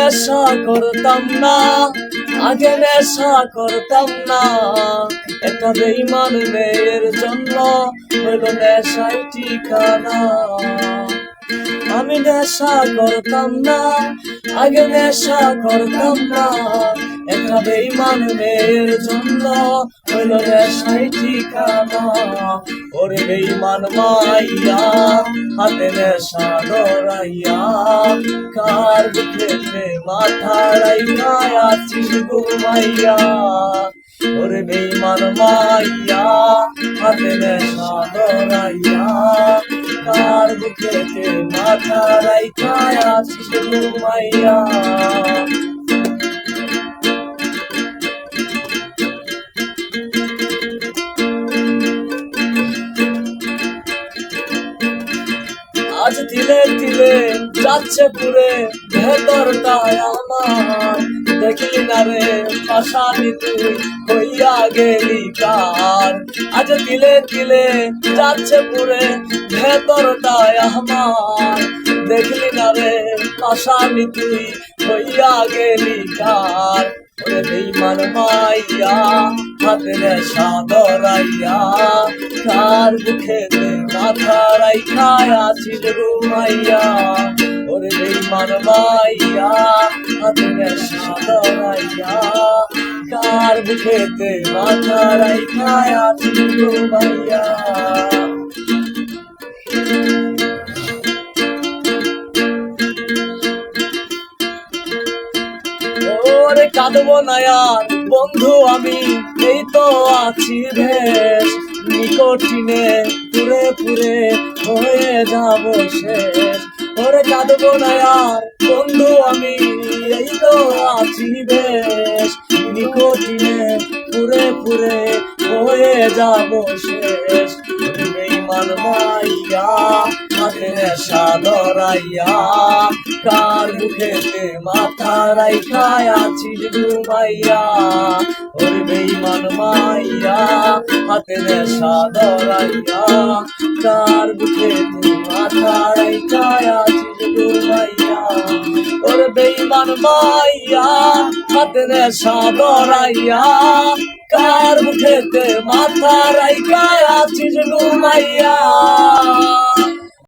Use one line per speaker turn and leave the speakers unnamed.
নেশা করতাম না, আগে নেশা করতাম না। একটা বেঈমান মেয়ের জন্য হইল নেশায় ঠিকানা। আমি নেশা করতাম না, আগে নেশা করতাম না। একটা বেঈমান মেয়ের জন্য হইল নেশায় ঠিকানা। ওরে বেঈমান মাইয়া হাতে নেশা ধরাইয়া, কার বুকেতে মাথা রাইখা আছিস ঘুমাইয়া। ওরে বেঈমান মাইয়া হাতে নেশা ধরাইয়া, কার বুকেতে মাথা রাইখা আছিস ঘুমাইয়া। আজ দিলে দিলে যাচ্ছে পুরে ভেতরটায় আমার। দেখলি না রে পাশানি তুই হইয়া গেলি কার। আজ দিলে দিলে যাচ্ছে পুরে ভেতরটায় আমার। দেখলি না রে পাশানি তুই হইয়া গেলি কার। ওরে বেঈমান মাইয়া হাতে নেশা ধরাইয়া, কার বুকেতে মাথা রাইখা আছিস ঘুমাইয়া। ওরে বেঈমান মাইয়া হাতে নেশা ধরাইয়া, কার বুকেতে মাথা রাইখা আছিস ঘুমাইয়া। ওরে কাঁদবো না আর বন্ধু আমি, এই তো আছি বেশ। নিকটিনে পুরে পুরে হয়ে যাব শেষ। ওরে কাঁদবো না আর বন্ধু আমি, এই তো আছি বেশ। নিকটিনে পুরে পুরে হয়ে যাব শেষ। বেঈমান মাইয়া হাতে নেশা ধরাইয়া, কার বুকেতে মাথা রাইখা আছিস ঘুমাইয়া। ওরে বেঈমান মাইয়া হাতে নেশা ধরাইয়া, কার বুকেতে মাথা রাইখা আছিস ঘুমাইয়া। ওরে বেঈমান মাইয়া হাতে নেশা ধরাইয়া, কার বুকেতে মাথা রাইখা আছিস ঘুমাইয়া।